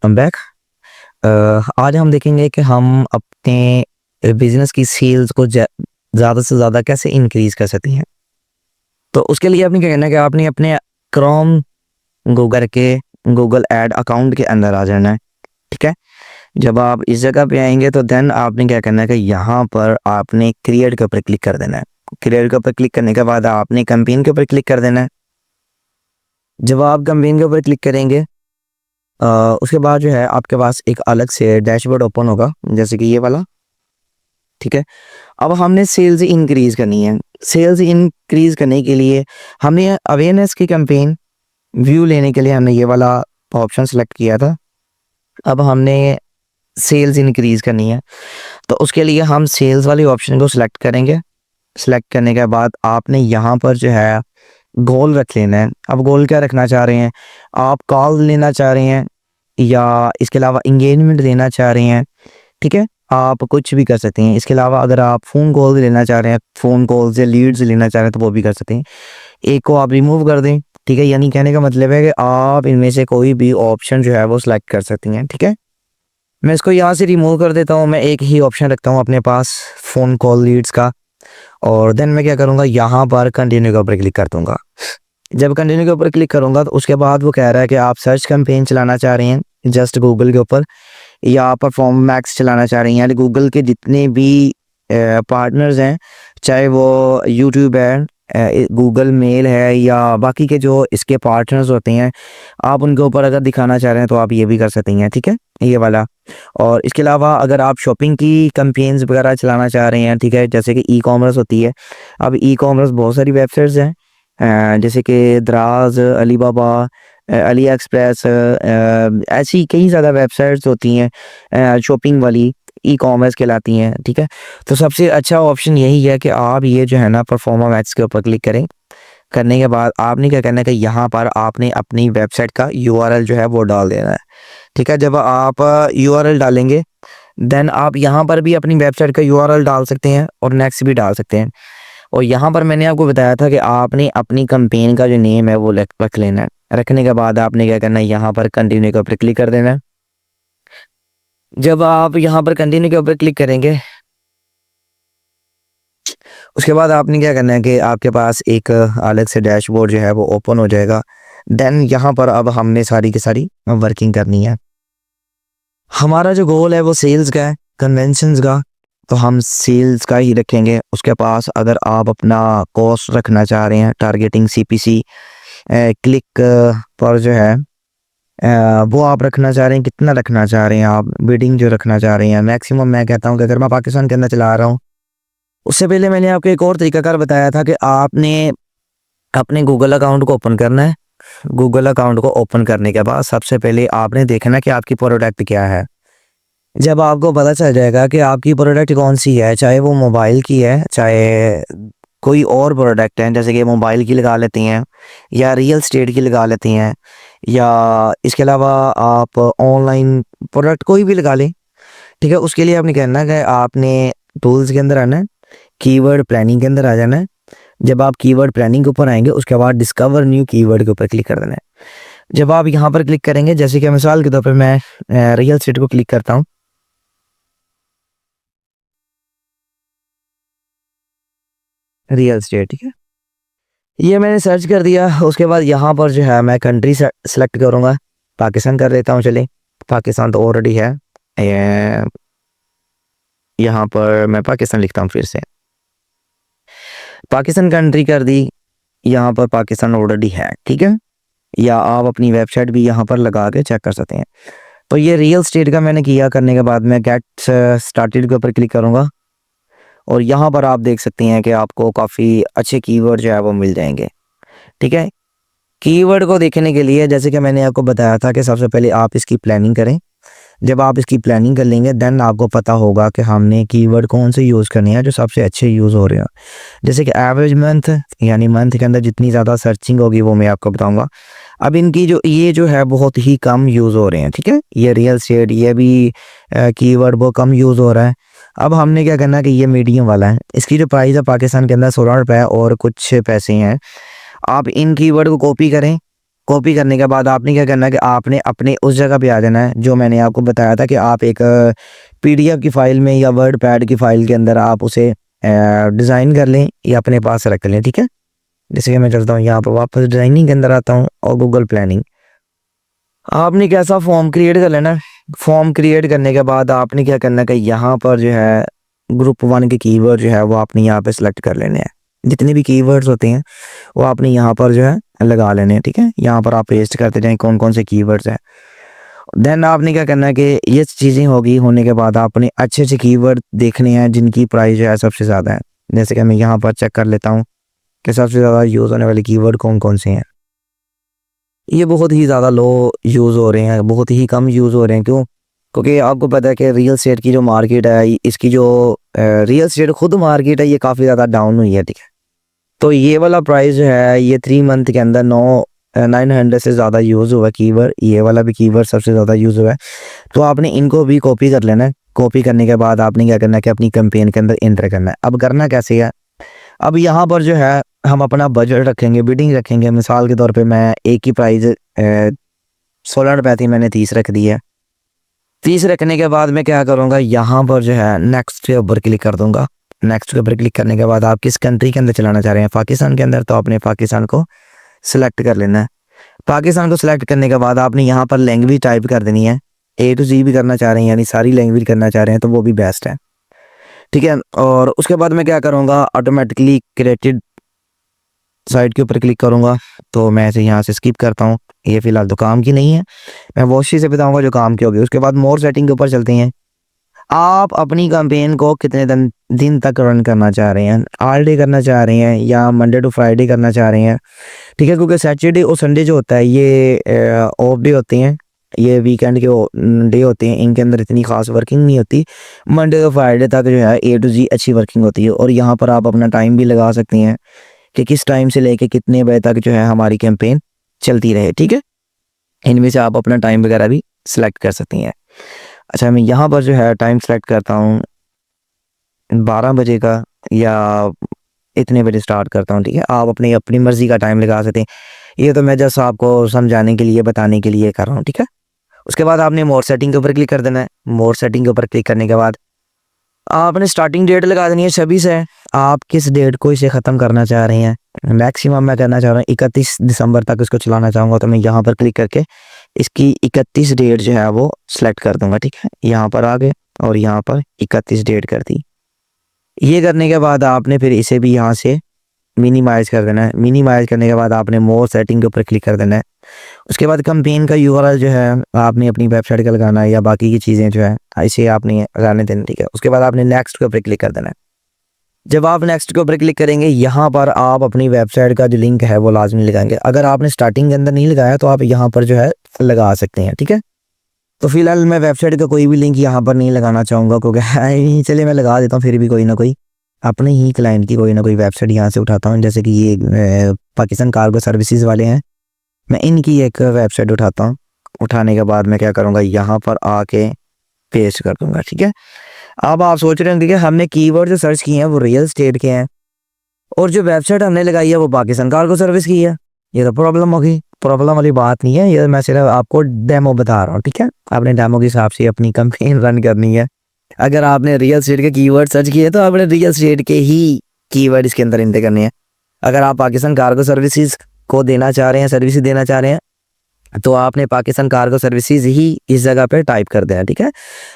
Back. आज हम देखेंगे कि हम अपने बिजनेस की सेल्स को ज़्यादा से ज़्यादा कैसे इंक्रीज कर सकते हैं। तो उसके लिए आपने क्या करना है कि आपने अपने क्रोम गूगल के गूगल एड अकाउंट के अंदर आ जाना है। ठीक है, जब आप इस जगह पे आएंगे तो देन आपने क्या करना है कि यहाँ पर आपने क्रिएट के ऊपर क्लिक कर देना है। क्रिएट के ऊपर क्लिक करने के बाद आपने कैंपेन के ऊपर क्लिक कर देना है। जब आप कैंपेन के ऊपर क्लिक करेंगे उसके बाद जो है आपके पास एक अलग से डैशबोर्ड ओपन होगा, जैसे कि ये वाला। ठीक है, अब हमने सेल्स इंक्रीज करनी है। सेल्स इंक्रीज करने के लिए हमने अवेयरनेस की कैंपेन व्यू लेने के लिए हमने ये वाला ऑप्शन सेलेक्ट किया था। अब हमने सेल्स इंक्रीज करनी है तो उसके लिए हम सेल्स वाले ऑप्शन को सिलेक्ट करेंगे। सिलेक्ट करने के बाद आपने यहाँ पर जो है गोल रख लेना है। अब गोल क्या रखना चाह रहे हैं, आप कॉल लेना चाह रहे हैं या इसके अलावा इंगेजमेंट लेना चाह रहे हैं। ठीक है, आप कुछ भी कर सकते हैं। इसके अलावा अगर आप फ़ोन कॉल लेना चाह रहे हैं, फ़ोन कॉल से लीड्स लेना चाह रहे हैं तो वो भी कर सकते हैं। एक को आप रिमूव कर दें। ठीक है, यानी कहने का मतलब है कि आप इनमें से कोई भी ऑप्शन जो है वो सिलेक्ट कर सकती हैं। ठीक है, मैं इसको यहाँ से रिमूव कर देता हूँ। मैं एक ही ऑप्शन रखता हूँ अपने पास, फ़ोन कॉल लीड्स का। और देन मैं क्या करूँगा, यहाँ पर कंटिन्यू के ऊपर क्लिक कर दूँगा। जब कंटिन्यू के ऊपर क्लिक करूँगा तो उसके बाद वो कह रहा है कि आप सर्च कैंपेन चलाना चाह रहे हैं जस्ट गूगल के ऊपर, या परफॉर्म मैक्स चलाना चाह रही हैं। यानी गूगल के जितने भी पार्टनर्स हैं, चाहे वो यूट्यूब है, गूगल मेल है, या बाकी के जो इसके पार्टनर्स होते हैं, आप उनके ऊपर अगर दिखाना चाह रहे हैं तो आप ये भी कर सकती हैं। ठीक है, ये वाला। और इसके अलावा अगर आप शॉपिंग की कैंपेन्स वगैरह चलाना चाह रहे हैं, ठीक है, जैसे कि ई कॉमर्स होती है। अब ई कॉमर्स बहुत सारी वेबसाइट्स हैं, जैसे कि दराज, अलीबाबा, अली एक्सप्रेस, ऐसी कई ज़्यादा वेबसाइट्स होती हैं शॉपिंग वाली, ई कॉमर्स कहलाती हैं। ठीक है, तो सबसे अच्छा ऑप्शन यही है कि आप ये जो है ना परफॉर्मा मैक्स के ऊपर क्लिक करें। करने के बाद आपने क्या करना है कि यहाँ पर आपने अपनी वेबसाइट का यूआरएल जो है वो डाल देना है। ठीक है, जब आप यूआरएल डालेंगे देन आप यहाँ पर भी अपनी वेबसाइट का यूआरएल डाल सकते हैं और नेक्स्ट भी डाल सकते हैं। और यहाँ पर मैंने आपको बताया था कि आपने अपनी कैंपेन का जो नेम है वो रख लेना है। रखने के बाद आपने क्या करना है, यहाँ पर कंटिन्यू के ऊपर क्लिक कर देना है। जब आप यहाँ पर कंटिन्यू के ऊपर क्लिक करेंगे उसके बाद आपने क्या करना है कि आपके पास एक अलग से डैशबोर्ड जो है वो ओपन हो जाएगा। देन यहाँ पर अब हमने सारी की सारी वर्किंग करनी है। हमारा जो गोल है वो सेल्स का है, कन्वेंशंस का, तो हम सेल्स का ही रखेंगे। उसके पास अगर आप अपना कॉस्ट रखना चाह रहे हैं, टारगेटिंग सीपीसी क्लिक पर जो है वो आप रखना चाह रहे हैं, कितना रखना चाह रहे हैं आप, बिडिंग जो रखना चाह रहे हैं मैक्सिमम। मैं कहता हूँ कि अगर मैं पाकिस्तान के अंदर चला रहा हूँ, उससे पहले मैंने आपको एक और तरीकाकार बताया था कि आपने अपने गूगल अकाउंट को ओपन करना है। गूगल अकाउंट को ओपन करने के बाद सबसे पहले आपने देखना कि आपकी प्रोडक्ट क्या है। जब आपको पता चल जाएगा कि आपकी प्रोडक्ट कौन सी है, चाहे वो मोबाइल की है, चाहे कोई और प्रोडक्ट है, जैसे कि मोबाइल की लगा लेती हैं या रियल स्टेट की लगा लेती हैं, या इसके अलावा आप ऑनलाइन प्रोडक्ट कोई भी लगा लें। ठीक है, उसके लिए आपने कहना है कि आपने टूल्स के अंदर आना है, कीवर्ड प्लानिंग के अंदर आ जाना है। जब आप कीवर्ड प्लानिंग के ऊपर आएंगे उसके बाद डिस्कवर न्यू कीवर्ड के ऊपर क्लिक कर देना है। जब आप यहाँ पर क्लिक करेंगे, जैसे कि मिसाल के तौर पर मैं रियल स्टेट को क्लिक करता हूँ, रियल स्टेट। ठीक है, ये मैंने सर्च कर दिया। उसके बाद यहाँ पर जो है मैं कंट्री सेलेक्ट करूँगा, पाकिस्तान कर देता हूँ। चलिए, पाकिस्तान तो ऑलरेडी है, यहाँ पर मैं पाकिस्तान लिखता हूँ फिर से, पाकिस्तान कंट्री कर दी। यहाँ पर पाकिस्तान ऑलरेडी है। ठीक है, या आप अपनी वेबसाइट भी यहाँ पर लगा के चेक कर सकते हैं। तो ये रियल स्टेट का मैंने किया। करने के बाद मैं गेट स्टार्टेड के ऊपर क्लिक करूँगा और यहाँ पर आप देख सकते हैं कि आपको काफ़ी अच्छे कीवर्ड जो है वो मिल जाएंगे। ठीक है, कीवर्ड को देखने के लिए जैसे कि मैंने आपको बताया था कि सबसे पहले आप इसकी प्लानिंग करें। जब आप इसकी प्लानिंग कर लेंगे देन आपको पता होगा कि हमने कीवर्ड कौन से यूज़ करने हैं जो सबसे अच्छे यूज़ हो रहे हैं। जैसे कि एवरेज मंथ, यानी मंथ के अंदर जितनी ज़्यादा सर्चिंग होगी वो मैं आपको बताऊंगा। अब इनकी जो है बहुत ही कम यूज़ हो रहे हैं। ठीक है, ये रियल स्टेट, ये भी कीवर्ड वो कम यूज़ हो रहा है। अब हमने क्या करना है कि ये मीडियम वाला है, इसकी जो प्राइस है पाकिस्तान के अंदर 16 रुपये और कुछ पैसे हैं। आप इन कीवर्ड को कॉपी करें कॉपी करने के बाद आपने क्या करना है कि आपने अपने उस जगह पे आ जाना है जो मैंने आपको बताया था कि आप एक पीडीएफ की फ़ाइल में या वर्ड पैड की फ़ाइल के अंदर आप उसे डिज़ाइन कर लें या अपने पास रख लें, ठीक है। जैसे कि मैं चलता हूँ यहाँ पर वापस डिज़ाइनिंग के अंदर आता हूँ और गूगल प्लानिंग। आपने कैसा फॉर्म क्रिएट कर लेना है। फॉर्म क्रिएट करने के बाद आपने क्या करना है कि यहाँ पर जो है ग्रुप 1 के कीवर्ड जो है वो आपने यहाँ पे सेलेक्ट कर लेने हैं। जितने भी कीवर्ड्स होते हैं वो आपने यहाँ पर जो है लगा लेने हैं, ठीक है। यहाँ पर आप पेस्ट करते जाएं कौन कौन से कीवर्ड्स हैं। देन आपने क्या करना है कि ये चीज़ें होगी होने के बाद आपने अच्छे अच्छे कीवर्ड देखने हैं जिनकी प्राइस जो है सबसे ज़्यादा है। जैसे कि मैं यहाँ पर चेक कर लेता हूँ कि सबसे ज़्यादा यूज़ होने वाले कीवर्ड कौन कौन से हैं। ये बहुत ही ज़्यादा लो यूज़ हो रहे हैं, बहुत ही कम यूज़ हो रहे हैं। क्यों? क्योंकि आपको पता है कि रियल एस्टेट की जो मार्केट है, इसकी जो रियल एस्टेट खुद मार्केट है, ये काफ़ी ज़्यादा डाउन हुई है, ठीक है। तो ये वाला प्राइस जो है ये 3 मंथ के अंदर 900 से ज़्यादा यूज़ हुआ है कीवर्ड। ये वाला भी कीवर्ड सबसे ज़्यादा यूज़ हुआ है। तो आपने इनको भी कॉपी कर लेना है। कॉपी करने के बाद आपने क्या करना है कि अपनी कैंपेन के अंदर एंटर करना है। अब करना कैसे है? अब यहाँ पर जो है हम अपना बजट रखेंगे, बिडिंग रखेंगे। मिसाल के तौर पे मैं एक की प्राइस 16 रुपए थी, मैंने 30 रख दी है। 30 रखने के बाद मैं क्या करूँगा, यहाँ पर जो है नेक्स्ट के ऊपर क्लिक कर दूँगा। नेक्स्ट के ऊपर क्लिक करने के बाद आप किस कंट्री के अंदर चलाना चाह रहे हैं, पाकिस्तान के अंदर, तो आपने पाकिस्तान को सिलेक्ट कर लेना है। पाकिस्तान को सिलेक्ट करने के बाद आपने यहाँ पर लैंग्वेज टाइप कर देनी है। A to Z भी करना चाह रहे हैं यानी सारी लैंग्वेज करना चाह रहे हैं तो वो भी बेस्ट है, ठीक है। और उसके बाद मैं क्या करूँगा, ऑटोमेटिकली क्रिएटेड साइट के ऊपर क्लिक करूँगा। तो मैं इसे यहाँ से स्किप करता हूँ, ये फिलहाल तो काम की नहीं है। मैं वो चीज़ से बताऊँगा जो काम की होगी। उसके बाद मोर सेटिंग के ऊपर चलते हैं। आप अपनी कैंपेन को कितने दिन तक रन करना चाह रहे हैं, ऑल डे करना चाह रहे हैं या मंडे टू फ्राइडे करना चाह रहे हैं, ठीक है। क्योंकि सैटरडे और संडे जो होता है ये ऑफ डे होते हैं, ये वीकेंड के डे होते हैं। इनके अंदर इतनी खास वर्किंग नहीं होती। मंडे टू फ्राइडे तक जो है A to Z अच्छी वर्किंग होती है। और यहाँ पर आप अपना टाइम भी लगा सकते हैं कि किस टाइम से लेके कितने बजे तक जो है हमारी कैंपेन चलती रहे, ठीक है। इनमें से आप अपना टाइम वगैरह भी सिलेक्ट कर सकती हैं। अच्छा, मैं यहाँ पर जो है टाइम सेलेक्ट करता हूँ 12 बजे का या इतने बजे स्टार्ट करता हूँ, ठीक है। आप अपनी अपनी मर्ज़ी का टाइम लगा सकते हैं। ये तो मैं जस्ट आपको समझाने के लिए, बताने के लिए कर रहा हूँ, ठीक है। उसके बाद आपने मोर सेटिंग के ऊपर क्लिक कर देना है। मोर सेटिंग के ऊपर क्लिक करने के बाद आपने स्टार्टिंग डेट लगा देनी है 26 है। आप किस डेट को इसे ख़त्म करना चाह रहे हैं। मैक्सिमम मैं करना चाह रहा हूँ 31 दिसंबर तक इसको चलाना चाहूँगा। तो मैं यहाँ पर क्लिक करके इसकी 31 डेट जो है वो सिलेक्ट कर दूँगा, ठीक है। यहाँ पर आ गए और यहाँ पर 31 डेट कर दी। ये करने के बाद आपने फिर इसे भी यहाँ से मिनिमाइज़ कर देना है। मिनिमाइज़ करने के बाद आपने मोर सेटिंग के ऊपर क्लिक कर देना है। उसके बाद कैंपेन का यूआरएल जो है आपने अपनी वेबसाइट का लगाना है या बाकी की चीज़ें जो है इसे आपने लगाने देना, ठीक है। उसके बाद आपने नेक्स्ट के ऊपर क्लिक कर देना है। जब आप नेक्स्ट के ऊपर क्लिक करेंगे यहाँ पर आप अपनी वेबसाइट का जो लिंक है वो लाजमी लगाएंगे। अगर आपने स्टार्टिंग के अंदर नहीं लगाया तो आप यहाँ पर जो है लगा सकते हैं, ठीक है। तो फिलहाल मैं वेबसाइट का कोई भी लिंक यहाँ पर नहीं लगाना चाहूँगा क्योंकि है ही नहीं। चलिए मैं लगा देता हूँ फिर भी कोई ना कोई अपने ही क्लाइंट की कोई ना कोई वेबसाइट यहाँ से उठाता हूँ। जैसे कि ये पाकिस्तान कार्गो सर्विसेज वाले हैं, मैं इनकी एक वेबसाइट उठाता हूँ। उठाने के बाद मैं क्या करूँगा, यहाँ पर आके पेस्ट कर दूँगा, ठीक है। अब आप सोच रहे होंगे कि हमने कीवर्ड जो सर्च किए हैं वो रियल एस्टेट के हैं और जो वेबसाइट हमने लगाई है वो पाकिस्तान कार्गो सर्विस की है। ये तो प्रॉब्लम होगी। प्रॉब्लम वाली बात नहीं है, ये मैं सिर्फ आपको डेमो बता रहा हूँ, ठीक है। आपने डेमो के हिसाब से अपनी कैंपेन रन करनी है। अगर आपने रियल एस्टेट के कीवर्ड सर्च किए तो आपने रियल एस्टेट के ही कीवर्ड इसके अंदर एंटर करने हैं। अगर आप पाकिस्तान कार्गो सर्विसेज को देना चाह रहे हैं, सर्विस देना चाह रहे हैं, तो आपने पाकिस्तान कार्गो सर्विसेज ही इस जगह पे टाइप कर देना, ठीक है।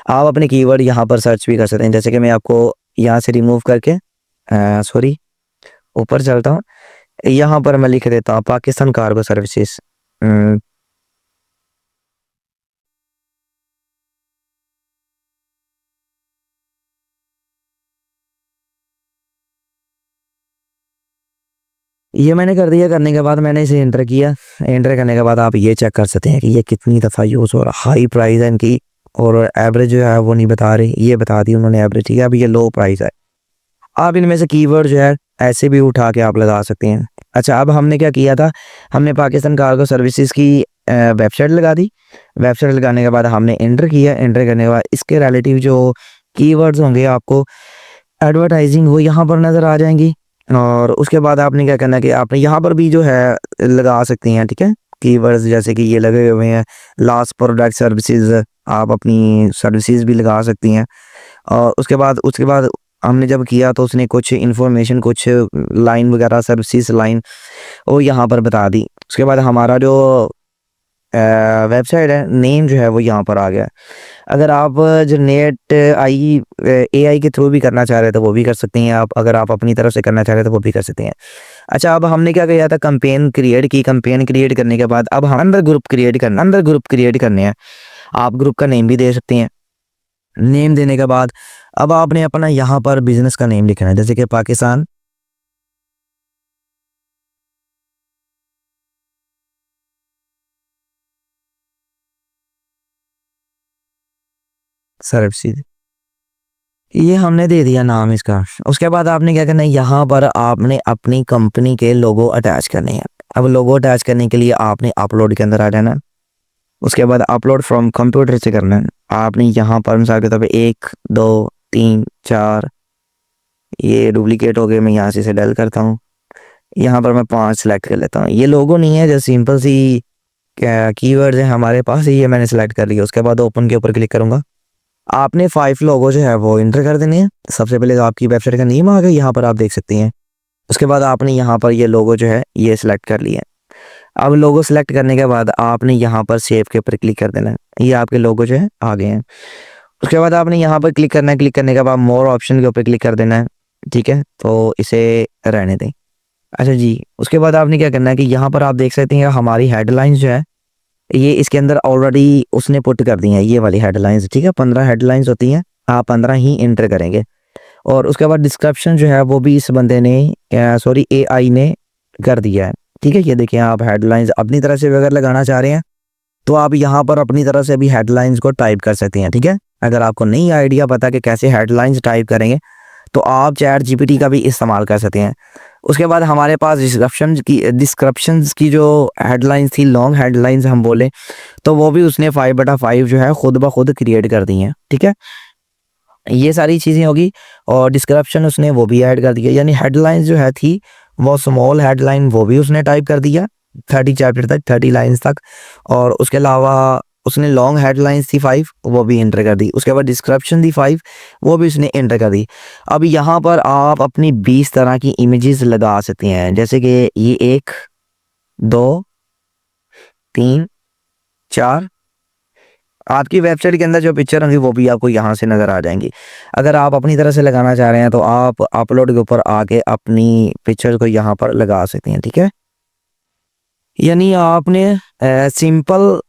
आप अपने कीवर्ड यहाँ पर सर्च भी कर सकते हैं। जैसे कि मैं आपको यहाँ से रिमूव करके सॉरी ऊपर चलता हूँ। यहाँ पर मैं लिख देता हूँ पाकिस्तान कार्गो सर्विसेज। ये मैंने कर दिया। करने के बाद मैंने इसे एंटर किया। एंटर करने के बाद आप ये चेक कर सकते हैं कि ये कितनी दफ़ा यूज़ हो रहा। हाई प्राइस है इनकी और एवरेज जो है वो नहीं बता रही, ये बता दी उन्होंने एवरेज, ठीक है। अभी ये लो प्राइस है। आप इनमें से कीवर्ड जो है ऐसे भी उठा के आप लगा सकते हैं। अच्छा, अब हमने क्या किया था, हमने पाकिस्तान कार्गो सर्विसेज की वेबसाइट लगा दी। वेबसाइट लगाने के बाद हमने एंटर किया। एंटर करने के बाद इसके रिलेटिव जो कीवर्ड्स होंगे आपको एडवर्टाइजिंग वो यहाँ पर नज़र आ जाएंगी। और उसके बाद आपने क्या करना है कि आपने यहाँ पर भी जो है लगा सकते हैं, ठीक है, कीवर्ड्स जैसे कि ये लगे हुए हैं, लास्ट प्रोडक्ट सर्विसेज, आप अपनी सर्विसेज भी लगा सकती हैं। और उसके बाद हमने जब किया तो उसने कुछ इन्फॉर्मेशन, कुछ लाइन वगैरह, सर्विसेज लाइन वो यहाँ पर बता दी। उसके बाद हमारा जो वेबसाइट है, नेम जो है वो यहाँ पर आ गया। अगर आप जनरेट एआई के थ्रू भी करना चाह रहे हैं तो वो भी कर सकती हैं आप, अगर आप अपनी तरफ से करना चाह रहे हैं तो वो भी कर सकते हैं। अच्छा, अब हमने क्या किया था, कैंपेन क्रिएट की। कैंपेन क्रिएट करने के बाद अब हम अंदर ग्रुप क्रिएट करने हैं। आप ग्रुप का नेम भी दे सकते हैं। नेम देने के बाद अब आपने अपना यहाँ पर बिजनेस का नेम लिखना है, जैसे कि पाकिस्तान सर्विसेज, ये हमने दे दिया नाम इसका। उसके बाद आपने क्या करना है, यहाँ पर आपने अपनी कंपनी के लोगो अटैच करने हैं। अब लोगो अटैच करने के लिए आपने अपलोड के अंदर आ जाना है। उसके बाद अपलोड फ्रॉम कंप्यूटर से करना है। आपने यहाँ पर मिसाल के तौर पे 1 2 3 4, ये डुप्लीकेट हो गए, मैं यहाँ से इसे डल करता हूँ। यहाँ पर मैं 5 सेलेक्ट कर लेता हूँ। ये लोगो नहीं है, जो सिंपल सी कीवर्ड्स हैं हमारे पास, ये मैंने सेलेक्ट कर लिया। उसके बाद ओपन के ऊपर क्लिक करूँगा। आपने 5 लोगो जो है वो इंटर कर देने हैं। सबसे पहले तो आपकी वेबसाइट का नेम आ गया, यहाँ पर आप देख सकते हैं। उसके बाद आपने यहाँ पर ये लोगो जो है ये सिलेक्ट कर लिया। अब लोगो सिलेक्ट करने के बाद आपने यहाँ पर सेव के ऊपर क्लिक कर देना है। ये आपके लोगो जो है आ गए हैं। उसके बाद आपने यहाँ पर क्लिक करना है। क्लिक करने के बाद मोर ऑप्शन के ऊपर क्लिक कर देना है। ठीक है, तो इसे रहने दें। अच्छा जी, उसके बाद आपने क्या करना है कि यहाँ पर आप देख सकते हैं हमारी हेडलाइंस जो है ये इसके अंदर ऑलरेडी उसने पुट कर दी हैं, ये वाली हेडलाइंस। ठीक है, 15 हेडलाइंस होती हैं, आप 15 ही एंटर करेंगे। और उसके बाद डिस्क्रिप्शन जो है वो भी इस बंदे ने एआई ने कर दिया है। ठीक है, ये देखिए, आप हेडलाइंस अपनी तरह से अगर लगाना चाह रहे हैं तो आप यहाँ पर अपनी तरह से भी हेडलाइंस को टाइप कर सकते हैं। ठीक है, अगर आपको नहीं आइडिया पता कि कैसे हेडलाइंस टाइप करेंगे तो आप चैट जीपीटी का भी इस्तेमाल कर सकते हैं। उसके बाद हमारे पास डिस्क्रिप्शंस की जो हेडलाइंस थी, लॉन्ग हेडलाइंस हम बोले, तो वो भी उसने 5/5 जो है खुद ब खुद क्रिएट कर दी हैं। ठीक है, ये सारी चीज़ें होगी। और डिस्क्रिप्शन उसने वो भी ऐड कर दिया, यानी हेडलाइंस जो है थी वो स्मॉल हेडलाइन वो भी उसने टाइप कर दिया 30 चैप्टर तक, 30 लाइन्स तक। और उसके अलावा उसने लॉन्ग हेडलाइंस थी 5 वो भी एंटर कर दी। उसके बाद डिस्क्रिप्शन थी 5 वो भी उसने एंटर कर दी। अब यहाँ पर आप अपनी 20 तरह की इमेजेस लगा सकते हैं, जैसे कि ये 1 2 3 4, आपकी वेबसाइट के अंदर जो पिक्चर होंगी वो भी आपको यहाँ से नज़र आ जाएंगी। अगर आप अपनी तरह से लगाना चाह रहे हैं तो आप अपलोड के ऊपर आके अपनी पिक्चर को यहाँ पर लगा सकते हैं। ठीक है, यानी आपने सिंपल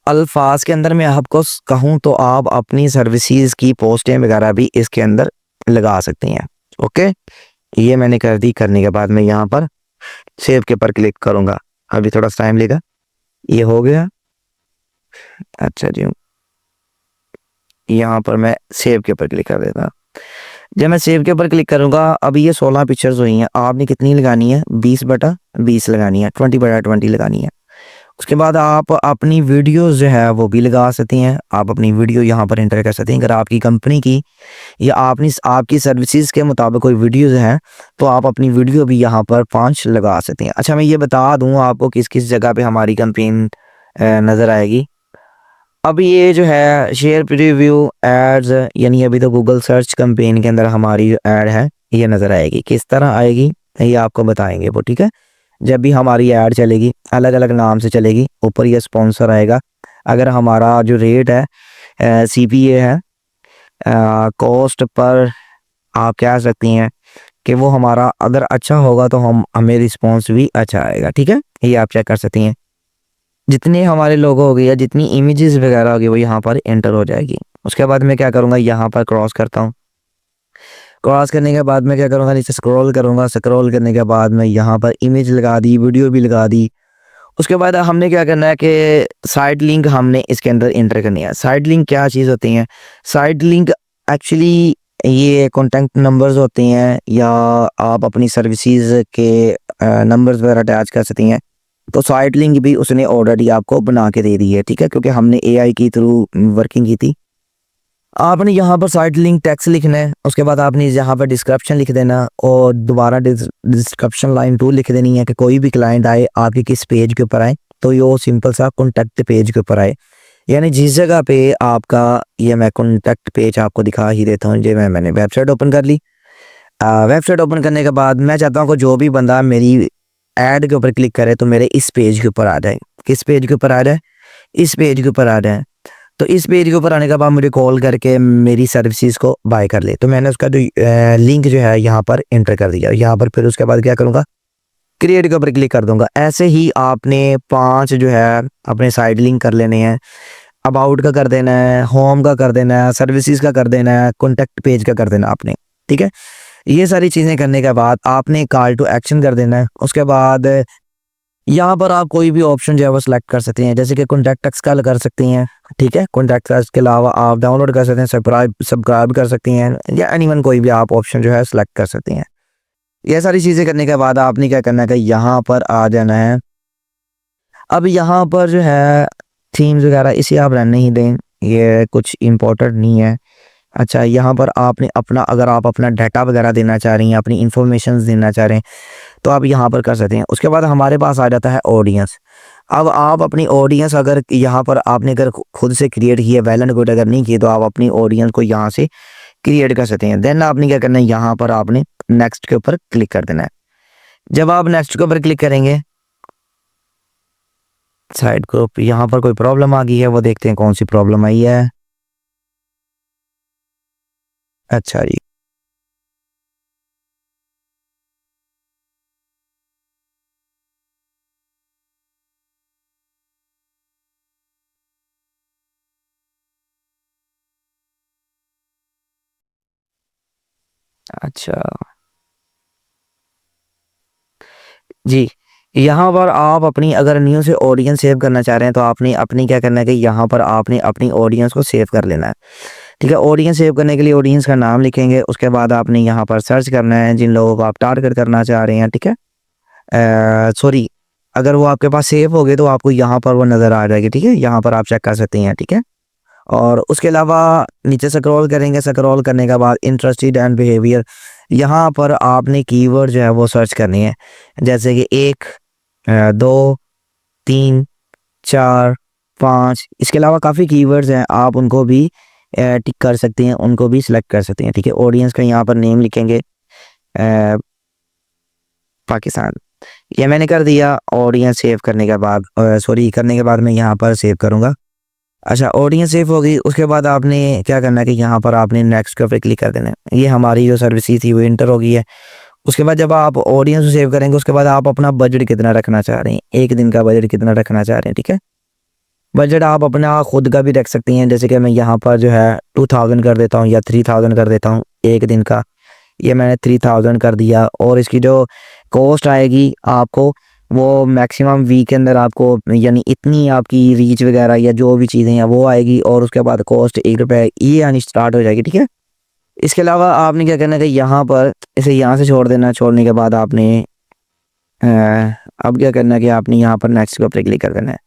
अल्फाज के अंदर मैं आपको कहूँ तो आप अपनी सर्विसेज की पोस्टें वगैरह भी इसके अंदर लगा सकते हैं। ओके, ये मैंने कर दी। करने के बाद मैं यहाँ पर सेव के ऊपर क्लिक करूँगा, अभी थोड़ा टाइम लेगा। ये हो गया। अच्छा जी, यहाँ पर मैं सेव के ऊपर क्लिक कर देता। जब मैं सेव के ऊपर क्लिक करूँगा, अभी ये 16 पिक्चर्स हुई हैं। आपने कितनी लगानी है, 20/20 लगानी है, 20/20 लगानी है। उसके बाद आप अपनी वीडियोस जो है वो भी लगा सकती हैं। आप अपनी वीडियो यहाँ पर एंटर कर सकते हैं। अगर आपकी कंपनी की या आपकी सर्विसेज के मुताबिक कोई वीडियोस हैं तो आप अपनी वीडियो भी यहाँ पर 5 लगा सकते हैं। अच्छा, मैं ये बता दूँ आपको किस किस जगह पे हमारी कंपेन नज़र आएगी। अब ये जो है शेयर प्रीव्यू एड्स, यानी अभी तो गूगल सर्च कंपेन के अंदर हमारी जो ऐड है ये नज़र आएगी। किस तरह आएगी ये आपको बताएंगे वो। ठीक है, जब भी हमारी ऐड चलेगी अलग अलग नाम से चलेगी, ऊपर ये स्पॉन्सर आएगा। अगर हमारा जो रेट है सीपीए है, कॉस्ट पर आप कह सकती हैं कि वो हमारा अगर अच्छा होगा तो हमें रिस्पॉन्स भी अच्छा आएगा। ठीक है, ये आप चेक कर सकती हैं। जितने हमारे लोगो हो गए या जितनी इमेजेस वगैरह होगी वो यहाँ पर एंटर हो जाएगी। उसके बाद मैं क्या करूँगा, यहाँ पर क्रॉस करता हूँ। क्रॉस करने के बाद मैं क्या करूँगा, नीचे स्क्रॉल करूँगा। स्क्रॉल करने के बाद मैं यहाँ पर इमेज लगा दी, वीडियो भी लगा दी। उसके बाद हमने क्या करना है कि साइड लिंक हमने इसके अंदर एंटर करनी है। साइड लिंक क्या चीज़ होती हैं, साइड लिंक एक्चुअली ये कॉन्टैक्ट नंबर्स होते हैं, या आप अपनी सर्विसेज के नंबर्स वगैरह अटैच कर सकती हैं। तो साइड लिंक भी उसने ऑलरेडी आपको बना के दे दी है। ठीक है, क्योंकि हमने एआई के थ्रू वर्किंग की थी। आपने यहाँ पर साइड लिंक टेक्स्ट लिखना है। उसके बाद आपने यहाँ पर डिस्क्रिप्शन लिख देना और दोबारा डिस्क्रिप्शन लाइन 2 लिख देनी है कि कोई भी क्लाइंट आए आपके किस पेज के ऊपर आए तो ये सिंपल सा कॉन्टैक्ट पेज के ऊपर आए, यानी जिस जगह पे आपका, ये मैं कॉन्टैक्ट पेज आपको दिखा ही देता हूँ। ये मैंने वेबसाइट ओपन कर ली। वेबसाइट ओपन करने के बाद मैं चाहता हूँ कि जो भी बंदा मेरी ऐड के ऊपर क्लिक करे तो मेरे इस पेज के ऊपर आ जाए। किस पेज के ऊपर आ जाए? इस पेज के ऊपर आ जाए। तो इस पेज के ऊपर आने के बाद मुझे कॉल करके मेरी सर्विसेज को बाय कर ले, तो मैंने उसका जो लिंक जो है यहाँ पर एंटर कर दिया। यहाँ पर फिर उसके बाद क्या करूँगा, क्रिएट के ऊपर क्लिक कर दूंगा। ऐसे ही आपने 5 जो है अपने साइड लिंक कर लेने हैं। अबाउट का कर देना है, होम का कर देना है, सर्विसेज का कर देना है, कॉन्टैक्ट पेज का कर देना आपने, ठीक है। ये सारी चीज़ें करने के बाद आपने कॉल टू एक्शन कर देना है। उसके बाद यहाँ पर आप कोई भी ऑप्शन जो है वो सिलेक्ट कर सकते हैं, जैसे कि कॉन्टैक्ट अस का कर सकते हैं, ठीक है। कॉन्टैक्ट अस के अलावा आप डाउनलोड कर सकते हैं, सब्सक्राइब कर सकते हैं, या एनीवन कोई भी आप ऑप्शन जो है सिलेक्ट कर सकते हैं। ये सारी चीज़ें करने के बाद आपने क्या करना है कि यहाँ पर आ जाना है। अब यहाँ पर जो है थीम्स वगैरह इसे आप रहने ही दें, ये कुछ इम्पोर्टेंट नहीं है। अच्छा, यहाँ पर आपने अपना, अगर आप अपना डाटा वगैरह देना चाह रही हैं, अपनी इन्फॉर्मेशन देना चाह रहे हैं, तो आप यहाँ पर कर सकते हैं। उसके बाद हमारे पास आ जाता है ऑडियंस। अब आप अपनी ऑडियंस अगर यहाँ पर आपने अगर खुद से क्रिएट की है, वेल एंड गुड, अगर नहीं की तो आप अपनी ऑडियंस को यहाँ से क्रिएट कर सकते हैं। देन आपने क्या करना है, यहाँ पर आपने नेक्स्ट के ऊपर क्लिक कर देना है। जब आप नेक्स्ट के ऊपर क्लिक करेंगे, साइड ग्रुप, यहाँ पर कोई प्रॉब्लम आ गई है, वो देखते हैं कौन सी प्रॉब्लम आई है। अच्छा जी, अच्छा जी, यहाँ पर आप अपनी अगर न्यू से ऑडियंस सेव करना चाह रहे हैं तो आपने अपनी क्या करना है कि यहाँ पर आपने अपनी ऑडियंस को सेव कर लेना है, ठीक है। ऑडियंस सेव करने के लिए ऑडियंस का नाम लिखेंगे। उसके बाद आपने यहाँ पर सर्च करना है जिन लोगों को आप टारगेट करना चाह रहे हैं, ठीक है। सॉरी, अगर वो आपके पास सेव हो गए तो आपको यहाँ पर वो नज़र आ जाएगी, ठीक है। यहाँ पर आप चेक कर सकते हैं, ठीक है। और उसके अलावा नीचे स्क्रॉल करेंगे, स्क्रॉल करने के बाद इंटरेस्टेड एंड बिहेवियर, यहाँ पर आपने कीवर्ड जो है वो सर्च करनी है, जैसे कि 1, 2, 3, 4, 5। इसके अलावा काफ़ी कीवर्ड्स हैं, आप उनको भी टिक कर सकते हैं, उनको भी सिलेक्ट कर सकते हैं, ठीक है। ऑडियंस का यहाँ पर नेम लिखेंगे पाकिस्तान, ये मैंने कर दिया। ऑडियंस सेव करने के बाद, सॉरी करने के बाद मैं यहाँ पर सेव करूँगा। अच्छा, ऑडियंस सेव हो गई। उसके बाद आपने क्या करना है कि यहाँ पर आपने नेक्स्ट के ऊपर क्लिक कर देना है। ये हमारी जो सर्विस थी वो इंटर हो गई है। उसके बाद जब आप ऑडियंस को सेव करेंगे, उसके बाद आप अपना बजट कितना रखना चाह रहे हैं, एक दिन का बजट कितना रखना चाह रहे हैं, ठीक है। बजट आप अपना खुद का भी रख सकती हैं, जैसे कि मैं यहाँ पर जो है 2000 कर देता हूँ या 3000 कर देता हूँ एक दिन का। ये मैंने 3000 कर दिया। और इसकी जो कॉस्ट आएगी आपको, वो मैक्सिमम वीक के अंदर आपको, यानी इतनी आपकी रीच वगैरह या जो भी चीज़ें हैं वो आएगी, और उसके बाद कॉस्ट ₹1 ये आनी स्टार्ट हो जाएगी, ठीक है। इसके अलावा आपने क्या करना है कि यहाँ पर इसे यहाँ से छोड़ देना। छोड़ने के बाद आपने अ, अब क्या करना है कि आपने यहाँ पर नेक्स्ट के ऊपर क्लिक कर देना है।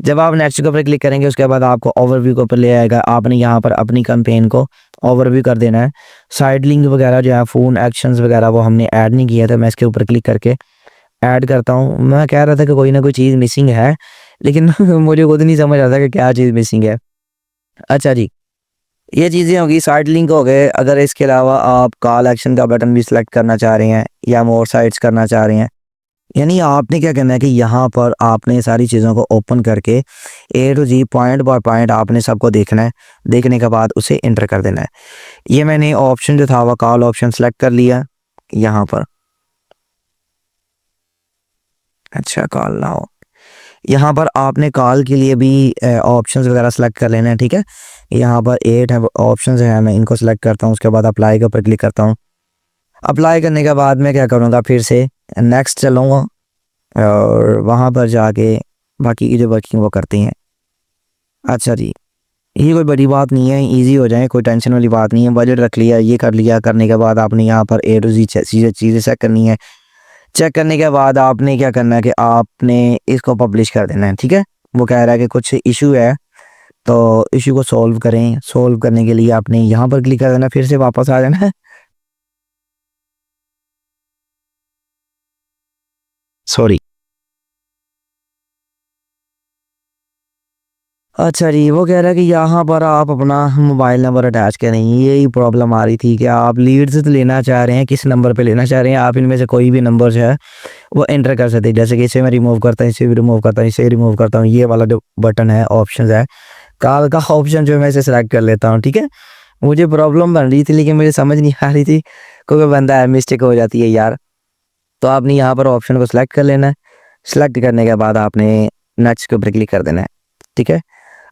जब आप नेक्स्ट के ऊपर क्लिक करेंगे, उसके बाद आपको ओवरव्यू के ऊपर ले आएगा। आपने यहाँ पर अपनी कैंपेन को ओवरव्यू कर देना है। साइड लिंक वगैरह जो है, फ़ोन एक्शंस वगैरह, वो हमने ऐड नहीं किया था। मैं इसके ऊपर क्लिक करके ऐड करता हूँ। मैं कह रहा था कि कोई ना कोई चीज़ मिसिंग है, लेकिन मुझे खुद नहीं समझ आता कि क्या चीज़ मिसिंग है। अच्छा जी, ये चीज़ें होगी, साइड लिंक हो गए। अगर इसके अलावा आप कॉल एक्शन का बटन भी सिलेक्ट करना चाह रहे हैं या मोर साइट्स करना चाह रहे हैं, यानी आपने क्या करना है कि यहाँ पर आपने सारी चीज़ों को ओपन करके A to G point by point आपने सबको देखना है। देखने के बाद उसे एंटर कर देना है। ये मैंने ऑप्शन जो था वो कॉल ऑप्शन सेलेक्ट कर लिया यहाँ पर। अच्छा, कॉल ना हो, यहाँ पर आपने कॉल के लिए भी ऑप्शंस वगैरह सेलेक्ट कर लेना है, ठीक है। यहाँ पर 8 है ऑप्शंस हैं, मैं इनको सेलेक्ट करता हूँ। उसके बाद अप्लाई के ऊपर क्लिक करता हूँ। अप्लाई करने के बाद मैं क्या करूँगा, फिर से नेक्स्ट चलूँगा और वहाँ पर जाके बाकी की जो वर्किंग वो करते हैं। अच्छा जी, ये कोई बड़ी बात नहीं है, इजी हो जाए, कोई टेंशन वाली बात नहीं है। बजट रख लिया, ये कर लिया, करने के बाद आपने यहाँ पर ए टू जी चीज़ें चेक करनी है। चेक करने के बाद आपने क्या करना है कि आपने इसको पब्लिश कर देना है, ठीक है। वो कह रहा है कि कुछ इशू है, तो इशू को सॉल्व करें। सॉल्व करने के लिए आपने यहाँ पर क्लिक कर देना, फिर से वापस आ जाना है। सॉरी, अच्छा जी, वो कह रहा है कि यहाँ पर आप अपना मोबाइल नंबर अटैच करें। यही प्रॉब्लम आ रही थी कि आप लीड्स लेना चाह रहे हैं, किस नंबर पे लेना चाह रहे हैं। आप इनमें से कोई भी नंबर जो है वो एंटर कर सकते हैं। जैसे कि इसे मैं रिमूव करता हूँ, इसे भी रिमूव करता हूँ, इसे रिमूव करता हूँ। ये वाला जो बटन है, ऑप्शंस है, कॉल का ऑप्शन जो है मैं इसे सेलेक्ट कर लेता हूँ, ठीक है। मुझे प्रॉब्लम बन रही थी लेकिन मुझे समझ नहीं आ रही थी, कोई बंदा है मिस्टेक हो जाती है यार। तो आपने यहाँ पर ऑप्शन को सिलेक्ट कर लेना है। सिलेक्ट करने के बाद आपने नेक्स्ट के ऊपर क्लिक कर देना है, ठीक है।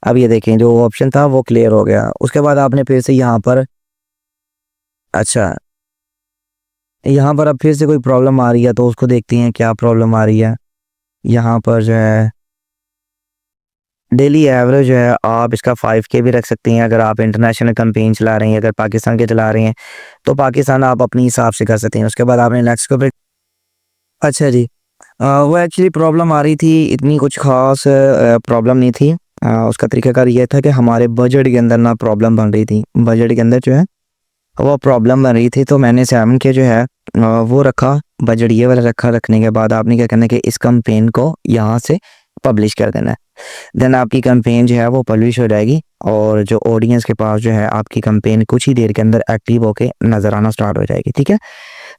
अब ये देखें जो ऑप्शन था वो क्लियर हो गया। उसके बाद आपने फिर से यहाँ पर, अच्छा, यहाँ पर अब फिर से कोई प्रॉब्लम आ रही है तो उसको देखते हैं क्या प्रॉब्लम आ रही है। यहाँ पर जो है डेली एवरेज जो है आप इसका 5K भी रख सकते हैं। अगर आप इंटरनेशनल कैंपेन चला रहे हैं, अगर पाकिस्तान के चला रहे हैं तो पाकिस्तान आप अपने हिसाब से कर सकते हैं। उसके बाद आपने नेक्स्ट के ऊपर, अच्छा जी, वो एक्चुअली प्रॉब्लम आ रही थी, इतनी कुछ ख़ास प्रॉब्लम नहीं थी। उसका तरीक़ाकार ये था कि हमारे बजट के अंदर ना प्रॉब्लम बन रही थी। बजट के अंदर जो है वो प्रॉब्लम बन रही थी तो मैंने 7 के जो है वो रखा, बजट ये वाला रखा। रखने के बाद आपने क्या करना है कि इस कैंपेन को यहाँ से पब्लिश कर देना है। देन आपकी कैंपेन जो है वो पब्लिश हो जाएगी और जो ऑडियंस के पास जो है आपकी कैंपेन कुछ ही देर के अंदर एक्टिव होके नज़र आना स्टार्ट हो जाएगी, ठीक है।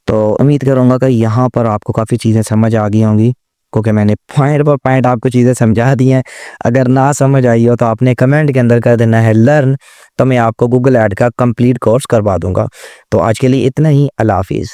तो उम्मीद करूँगा कि यहाँ पर आपको काफ़ी चीज़ें समझ आ गई होंगी, क्योंकि मैंने पॉइंट पर पॉइंट आपको चीज़ें समझा दी हैं। अगर ना समझ आई हो तो आपने कमेंट के अंदर कर देना है लर्न, तो मैं आपको गूगल ऐड का कंप्लीट कोर्स करवा दूँगा। तो आज के लिए इतना ही, अल्लाह हाफ़िज़।